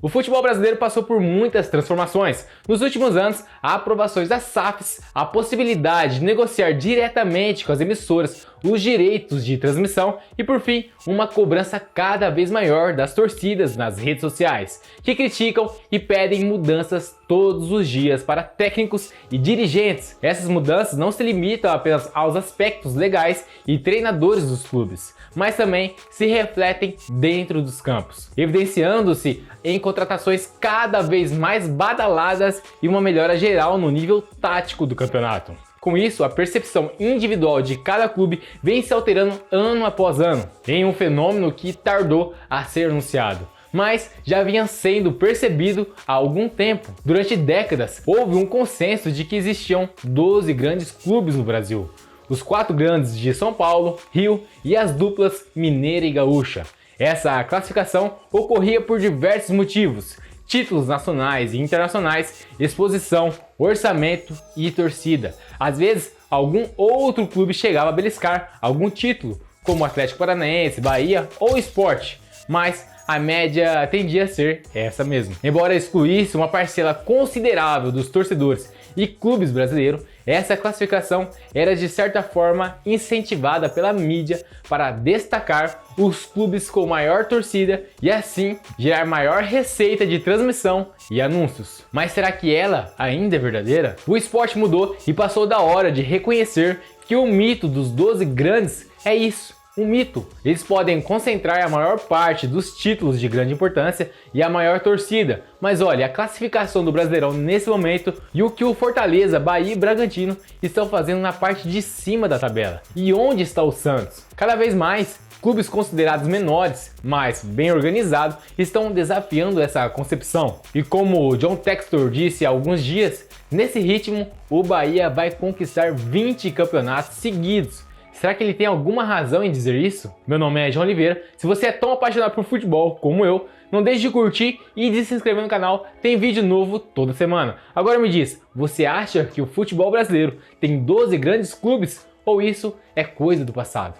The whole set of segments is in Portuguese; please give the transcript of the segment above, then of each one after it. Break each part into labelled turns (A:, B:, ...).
A: O futebol brasileiro passou por muitas transformações. Nos últimos anos, há aprovações das SAFs, a possibilidade de negociar diretamente com as emissoras os direitos de transmissão e, por fim, uma cobrança cada vez maior das torcidas nas redes sociais, que criticam e pedem mudanças todos os dias para técnicos e dirigentes. Essas mudanças não se limitam apenas aos aspectos legais e treinadores dos clubes, mas também se refletem dentro dos campos, evidenciando-se em contratações cada vez mais badaladas e uma melhora geral no nível tático do campeonato. Com isso, a percepção individual de cada clube vem se alterando ano após ano, em um fenômeno que tardou a ser anunciado, mas já vinha sendo percebido há algum tempo. Durante décadas, houve um consenso de que existiam 12 grandes clubes no Brasil. Os 4 grandes de São Paulo, Rio e as duplas Mineira e Gaúcha. Essa classificação ocorria por diversos motivos: títulos nacionais e internacionais, exposição, orçamento e torcida. Às vezes, algum outro clube chegava a beliscar algum título, como Atlético Paranaense, Bahia ou Sport, mas a média tendia a ser essa mesmo. Embora excluísse uma parcela considerável dos torcedores e clubes brasileiros, essa classificação era de certa forma incentivada pela mídia para destacar os clubes com maior torcida e assim gerar maior receita de transmissão e anúncios. Mas será que ela ainda é verdadeira? O esporte mudou e passou da hora de reconhecer que o mito dos 12 grandes é isso. Um mito. Eles podem concentrar a maior parte dos títulos de grande importância e a maior torcida, mas olha, a classificação do Brasileirão nesse momento e o que o Fortaleza, Bahia e Bragantino estão fazendo na parte de cima da tabela. E onde está o Santos? Cada vez mais, clubes considerados menores, mas bem organizados, estão desafiando essa concepção. E como o John Textor disse há alguns dias, nesse ritmo, o Bahia vai conquistar 20 campeonatos seguidos. Será que ele tem alguma razão em dizer isso? Meu nome é João Oliveira. Se você é tão apaixonado por futebol como eu, não deixe de curtir e de se inscrever no canal. Tem vídeo novo toda semana. Agora me diz, você acha que o futebol brasileiro tem 12 grandes clubes ou isso é coisa do passado?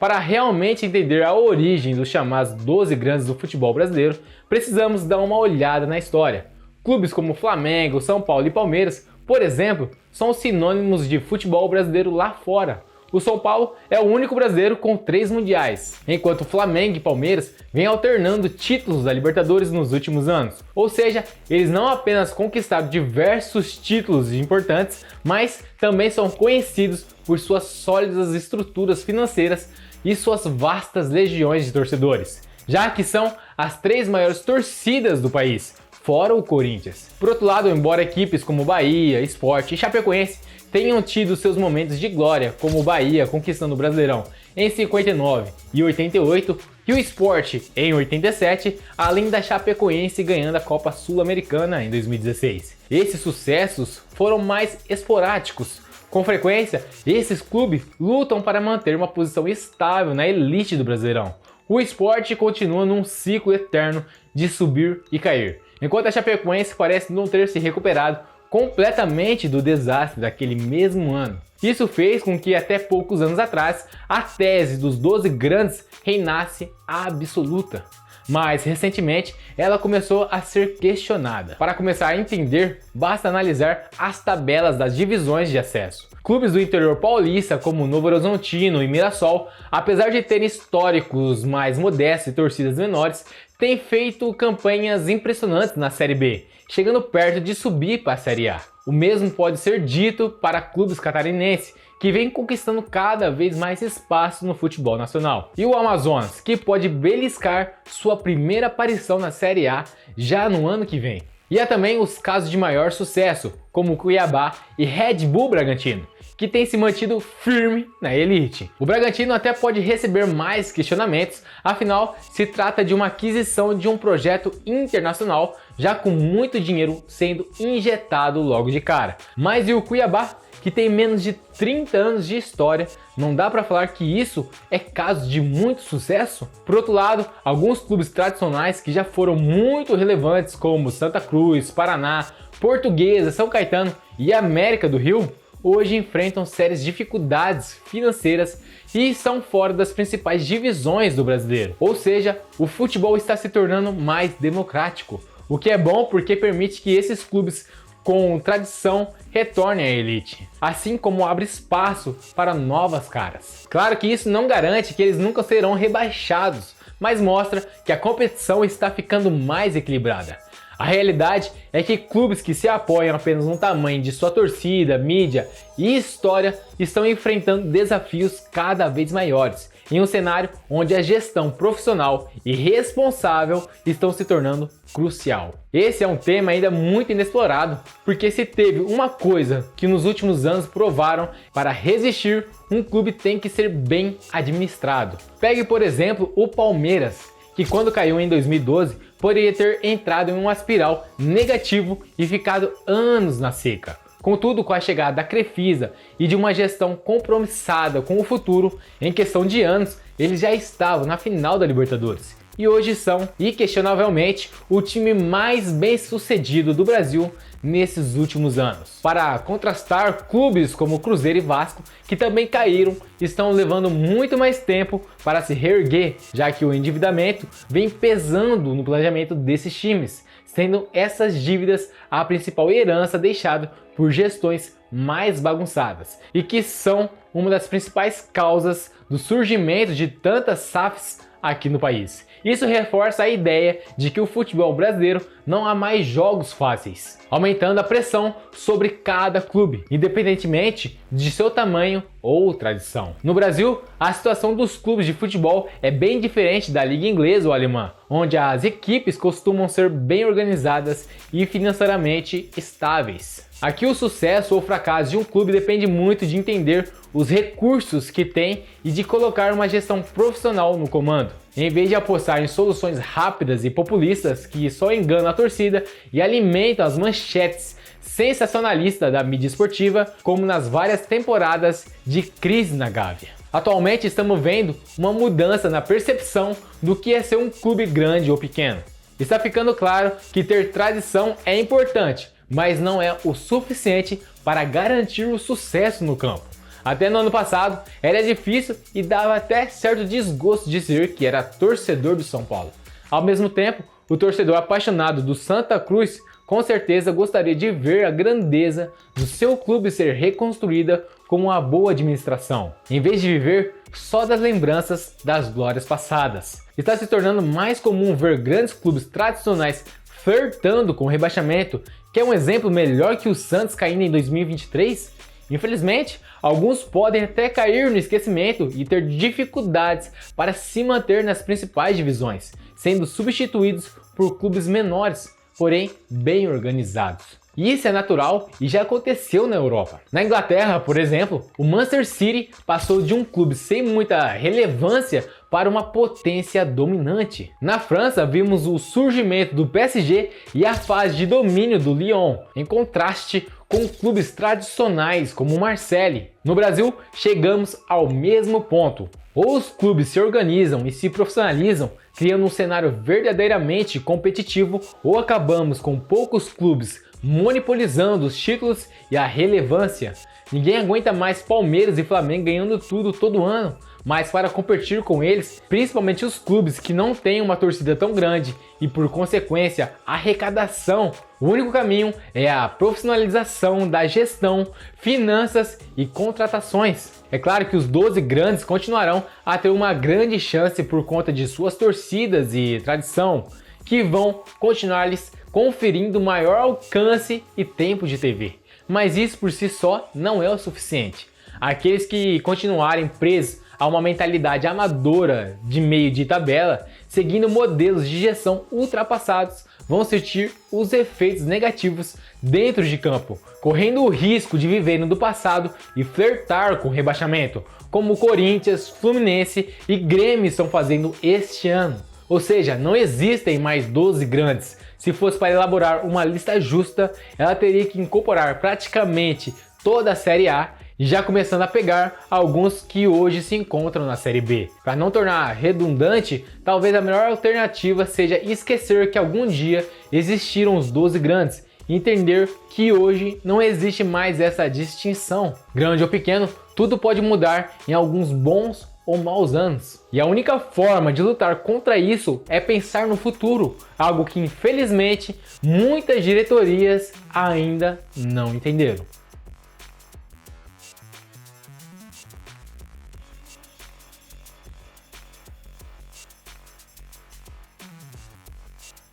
A: Para realmente entender a origem dos chamados 12 grandes do futebol brasileiro, precisamos dar uma olhada na história. Clubes como Flamengo, São Paulo e Palmeiras, por exemplo, são sinônimos de futebol brasileiro lá fora. O São Paulo é o único brasileiro com 3 mundiais, enquanto o Flamengo e Palmeiras vêm alternando títulos da Libertadores nos últimos anos. Ou seja, eles não apenas conquistaram diversos títulos importantes, mas também são conhecidos por suas sólidas estruturas financeiras e suas vastas legiões de torcedores, já que são as 3 maiores torcidas do país, fora o Corinthians. Por outro lado, embora equipes como Bahia, Sport e Chapecoense tenham tido seus momentos de glória, como o Bahia conquistando o Brasileirão em 59 e 88 e o Sport em 87, além da Chapecoense ganhando a Copa Sul-Americana em 2016. Esses sucessos foram mais esporádicos. Com frequência, esses clubes lutam para manter uma posição estável na elite do Brasileirão. O Sport continua num ciclo eterno de subir e cair, enquanto a Chapecoense parece não ter se recuperado completamente do desastre daquele mesmo ano. Isso fez com que até poucos anos atrás a tese dos 12 grandes reinasse absoluta. Mas recentemente ela começou a ser questionada. Para começar a entender, basta analisar as tabelas das divisões de acesso. Clubes do interior paulista como Novo Horizontino e Mirassol, apesar de terem históricos mais modestos e torcidas menores, têm feito campanhas impressionantes na Série B, chegando perto de subir para a Série A. O mesmo pode ser dito para clubes catarinenses, que vem conquistando cada vez mais espaço no futebol nacional. E o Amazonas, que pode beliscar sua primeira aparição na Série A já no ano que vem. E há também os casos de maior sucesso, como Cuiabá e Red Bull Bragantino, que tem se mantido firme na elite. O Bragantino até pode receber mais questionamentos, afinal se trata de uma aquisição de um projeto internacional, já com muito dinheiro sendo injetado logo de cara. Mas e o Cuiabá, que tem menos de 30 anos de história, não dá para falar que isso é caso de muito sucesso? Por outro lado, alguns clubes tradicionais que já foram muito relevantes, como Santa Cruz, Paraná, Portuguesa, São Caetano e América do Rio, hoje enfrentam sérias dificuldades financeiras e estão fora das principais divisões do brasileiro. Ou seja, o futebol está se tornando mais democrático, o que é bom porque permite que esses clubes com tradição retornem à elite, assim como abre espaço para novas caras. Claro que isso não garante que eles nunca serão rebaixados, mas mostra que a competição está ficando mais equilibrada. A realidade é que clubes que se apoiam apenas no tamanho de sua torcida, mídia e história estão enfrentando desafios cada vez maiores, em um cenário onde a gestão profissional e responsável estão se tornando crucial. Esse é um tema ainda muito inexplorado, porque se teve uma coisa que nos últimos anos provaram, para resistir, um clube tem que ser bem administrado. Pegue, por exemplo, o Palmeiras, que quando caiu em 2012, poderia ter entrado em uma espiral negativo e ficado anos na seca. Contudo, com a chegada da Crefisa e de uma gestão compromissada com o futuro, em questão de anos, eles já estavam na final da Libertadores. E hoje são, inquestionavelmente, o time mais bem sucedido do Brasil nesses últimos anos. Para contrastar, clubes como Cruzeiro e Vasco, que também caíram, estão levando muito mais tempo para se reerguer, já que o endividamento vem pesando no planejamento desses times, sendo essas dívidas a principal herança deixada por gestões mais bagunçadas e que são uma das principais causas do surgimento de tantas SAFs aqui no país. Isso reforça a ideia de que o futebol brasileiro não há mais jogos fáceis, aumentando a pressão sobre cada clube, independentemente de seu tamanho ou tradição. No Brasil, a situação dos clubes de futebol é bem diferente da liga inglesa ou alemã, onde as equipes costumam ser bem organizadas e financeiramente estáveis. Aqui o sucesso ou fracasso de um clube depende muito de entender os recursos que tem e de colocar uma gestão profissional no comando, em vez de apostar em soluções rápidas e populistas que só enganam a torcida e alimentam as manchetes sensacionalistas da mídia esportiva, como nas várias temporadas de crise na Gávea. Atualmente estamos vendo uma mudança na percepção do que é ser um clube grande ou pequeno. Está ficando claro que ter tradição é importante, mas não é o suficiente para garantir o sucesso no campo. Até no ano passado era difícil e dava até certo desgosto dizer que era torcedor do São Paulo. Ao mesmo tempo, o torcedor apaixonado do Santa Cruz com certeza gostaria de ver a grandeza do seu clube ser reconstruída com uma boa administração, em vez de viver só das lembranças das glórias passadas. Está se tornando mais comum ver grandes clubes tradicionais flertando com o rebaixamento. Quer um exemplo melhor que o Santos caindo em 2023? Infelizmente, alguns podem até cair no esquecimento e ter dificuldades para se manter nas principais divisões, sendo substituídos por clubes menores, porém bem organizados. E isso é natural e já aconteceu na Europa. Na Inglaterra, por exemplo, o Manchester City passou de um clube sem muita relevância para uma potência dominante. Na França, vimos o surgimento do PSG e a fase de domínio do Lyon, em contraste com clubes tradicionais como o Marseille. No Brasil, chegamos ao mesmo ponto. Ou os clubes se organizam e se profissionalizam, criando um cenário verdadeiramente competitivo, ou acabamos com poucos clubes monopolizando os títulos e a relevância. Ninguém aguenta mais Palmeiras e Flamengo ganhando tudo todo ano, mas para competir com eles, principalmente os clubes que não têm uma torcida tão grande e por consequência arrecadação, o único caminho é a profissionalização da gestão, finanças e contratações. É claro que os 12 grandes continuarão a ter uma grande chance por conta de suas torcidas e tradição, que vão continuar lhes conferindo maior alcance e tempo de TV. Mas isso por si só não é o suficiente. Aqueles que continuarem presos a uma mentalidade amadora de meio de tabela, seguindo modelos de gestão ultrapassados, vão sentir os efeitos negativos dentro de campo, correndo o risco de viverem do passado e flertar com o rebaixamento, como o Corinthians, Fluminense e Grêmio estão fazendo este ano. Ou seja, não existem mais 12 grandes. Se fosse para elaborar uma lista justa, ela teria que incorporar praticamente toda a Série A, já começando a pegar alguns que hoje se encontram na Série B. Para não tornar redundante, talvez a melhor alternativa seja esquecer que algum dia existiram os 12 grandes e entender que hoje não existe mais essa distinção. Grande ou pequeno, tudo pode mudar em alguns bons ou maus anos. E a única forma de lutar contra isso é pensar no futuro, algo que infelizmente muitas diretorias ainda não entenderam.